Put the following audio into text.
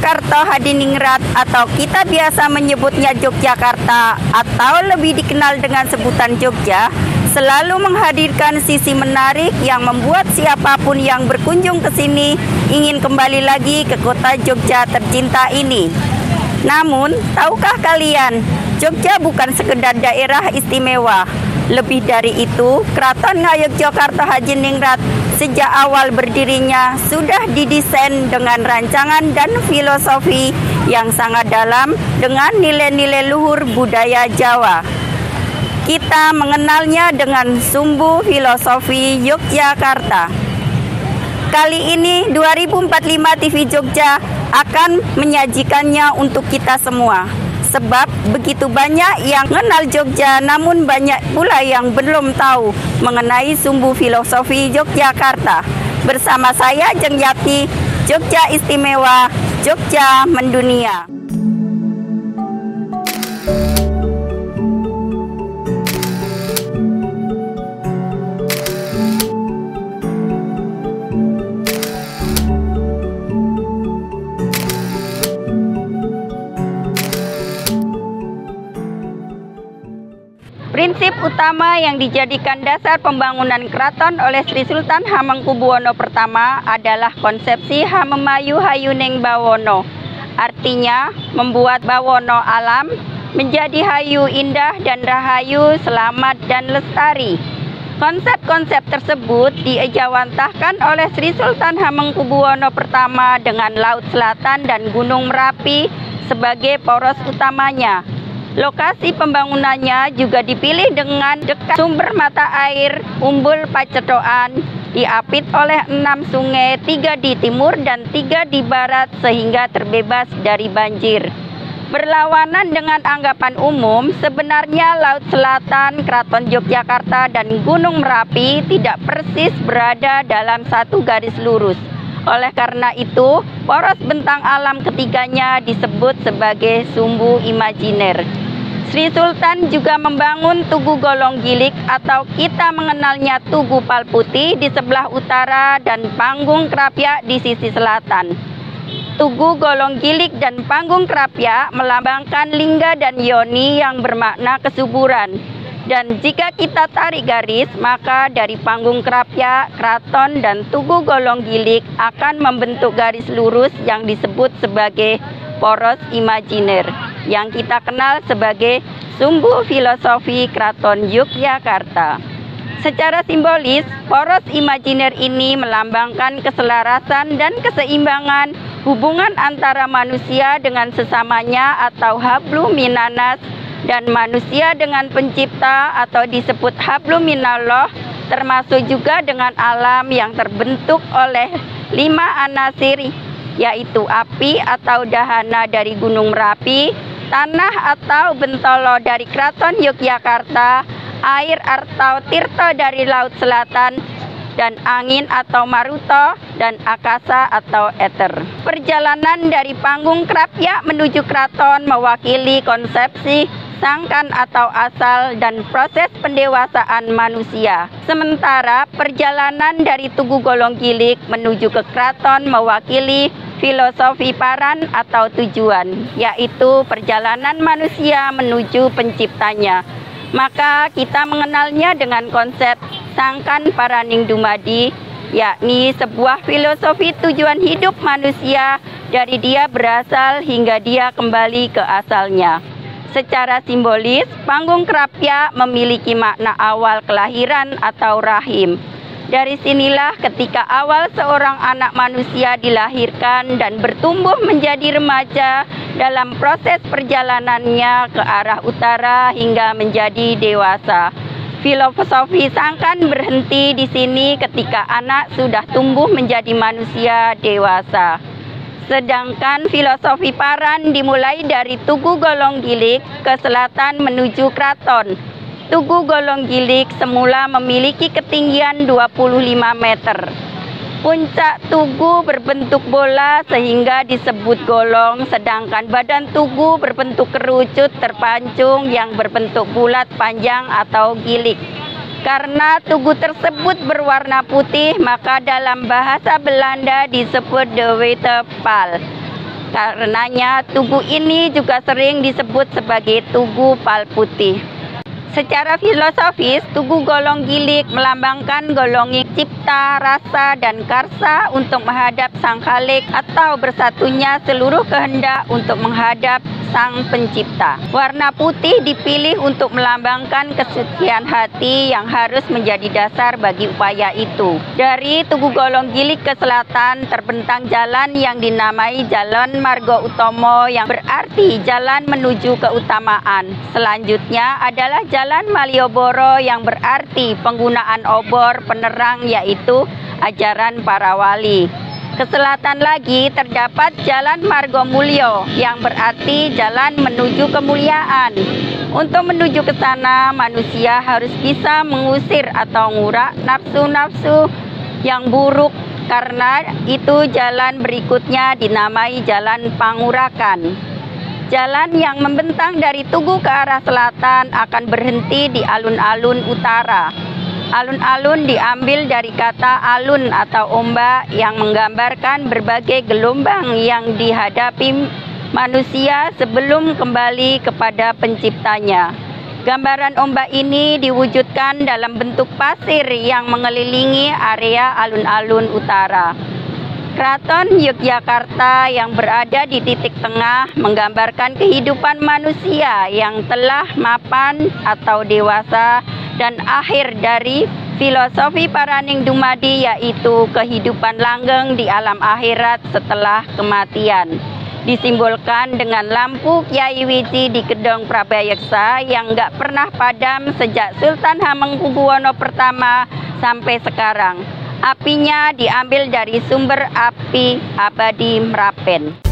Yogyakarta Hadiningrat atau kita biasa menyebutnya Yogyakarta atau lebih dikenal dengan sebutan Jogja, selalu menghadirkan sisi menarik yang membuat siapapun yang berkunjung ke sini ingin kembali lagi ke kota Jogja tercinta ini. Namun, tahukah kalian, Jogja bukan sekedar daerah istimewa. Lebih dari itu, Keraton Ngayogyakarta Hadiningrat sejak awal berdirinya sudah didesain dengan rancangan dan filosofi yang sangat dalam dengan nilai-nilai luhur budaya Jawa. Kita mengenalnya dengan Sumbu Filosofi Yogyakarta. Kali ini 2045 TV Jogja akan menyajikannya untuk kita semua. Sebab begitu banyak yang mengenal Jogja, namun banyak pula yang belum tahu mengenai Sumbu Filosofi Yogyakarta. Bersama saya Jeng Yati, Jogja Istimewa, Jogja Mendunia. Prinsip utama yang dijadikan dasar pembangunan keraton oleh Sri Sultan Hamengkubuwono I adalah konsepsi Hamemayu Hayuning Bawono. Artinya, membuat bawono alam menjadi hayu, indah dan rahayu, selamat dan lestari. Konsep-konsep tersebut diejawantahkan oleh Sri Sultan Hamengkubuwono I dengan Laut Selatan dan Gunung Merapi sebagai poros utamanya. Lokasi pembangunannya juga dipilih dengan dekat sumber mata air Umbul Pacetokan, diapit oleh 6 sungai, 3 di timur dan 3 di barat sehingga terbebas dari banjir. Berlawanan dengan anggapan umum, sebenarnya Laut Selatan, Keraton Yogyakarta dan Gunung Merapi tidak persis berada dalam satu garis lurus. Oleh karena itu, poros bentang alam ketiganya disebut sebagai sumbu imajiner. Sri Sultan juga membangun Tugu Golong Gilik atau kita mengenalnya Tugu Palputih di sebelah utara dan Panggung Krapyak di sisi selatan. Tugu Golong Gilik dan Panggung Krapyak melambangkan lingga dan yoni yang bermakna kesuburan. Dan jika kita tarik garis, maka dari Panggung Krapyak, Keraton dan Tugu Golong Gilik akan membentuk garis lurus yang disebut sebagai poros imajiner, yang kita kenal sebagai Sumbu Filosofi Keraton Yogyakarta. Secara simbolis, poros imajiner ini melambangkan keselarasan dan keseimbangan hubungan antara manusia dengan sesamanya atau hablum minanas dan manusia dengan pencipta atau disebut hablum minallah, termasuk juga dengan alam yang terbentuk oleh 5 anasir, yaitu api atau dahana dari Gunung Merapi, tanah atau bentolo dari Keraton Yogyakarta, air atau tirta dari Laut Selatan, dan angin atau maruto, dan akasa atau eter. Perjalanan dari Panggung Krapyak menuju keraton mewakili konsepsi sangkan atau asal dan proses pendewasaan manusia. Sementara perjalanan dari Tugu Golong Gilik menuju ke keraton mewakili filosofi paran atau tujuan, yaitu perjalanan manusia menuju penciptanya. Maka kita mengenalnya dengan konsep sangkan paraning dumadi, yakni sebuah filosofi tujuan hidup manusia dari dia berasal hingga dia kembali ke asalnya. Secara simbolis, Panggung Krapyak memiliki makna awal kelahiran atau rahim. Dari sinilah ketika awal seorang anak manusia dilahirkan dan bertumbuh menjadi remaja dalam proses perjalanannya ke arah utara hingga menjadi dewasa. Filosofi sangkan berhenti di sini ketika anak sudah tumbuh menjadi manusia dewasa. Sedangkan filosofi paran dimulai dari Tugu Golong Gilik ke selatan menuju keraton. Tugu Golong Gilik semula memiliki ketinggian 25 meter. Puncak tugu berbentuk bola sehingga disebut golong, sedangkan badan tugu berbentuk kerucut terpancung yang berbentuk bulat panjang atau gilik. Karena tugu tersebut berwarna putih, maka dalam bahasa Belanda disebut de witte paal. Karenanya Tugu ini juga sering disebut sebagai Tugu Pal Putih. Secara filosofis, Tugu Golong Gilig melambangkan golongi cipta, rasa, dan karsa untuk menghadap Sang Khalik atau bersatunya seluruh kehendak untuk menghadap Sang Pencipta. Warna putih dipilih untuk melambangkan kesucian hati yang harus menjadi dasar bagi upaya itu. Dari Tugu Golong Gilig ke selatan terbentang jalan yang dinamai Jalan Margo Utomo yang berarti jalan menuju keutamaan. Selanjutnya adalah Jalan Malioboro yang berarti penggunaan obor penerang yaitu ajaran para wali. Ke selatan lagi terdapat Jalan Margomulyo yang berarti jalan menuju kemuliaan. Untuk menuju ke sana, manusia harus bisa mengusir atau ngurak nafsu-nafsu yang buruk. Karena itu jalan berikutnya dinamai Jalan Pangurakan. Jalan yang membentang dari Tugu ke arah selatan akan berhenti di alun-alun utara. Alun-alun diambil dari kata alun atau ombak yang menggambarkan berbagai gelombang yang dihadapi manusia sebelum kembali kepada penciptanya. Gambaran ombak ini diwujudkan dalam bentuk pasir yang mengelilingi area alun-alun utara. Keraton Yogyakarta yang berada di titik tengah menggambarkan kehidupan manusia yang telah mapan atau dewasa dan akhir dari filosofi Paraning Dumadi yaitu kehidupan langgeng di alam akhirat setelah kematian. Disimbolkan dengan lampu Kyai Wiji di Gedong Prabayeksa yang nggak pernah padam sejak Sultan Hamengkubuwono pertama sampai sekarang. Apinya diambil dari sumber api abadi Merapen.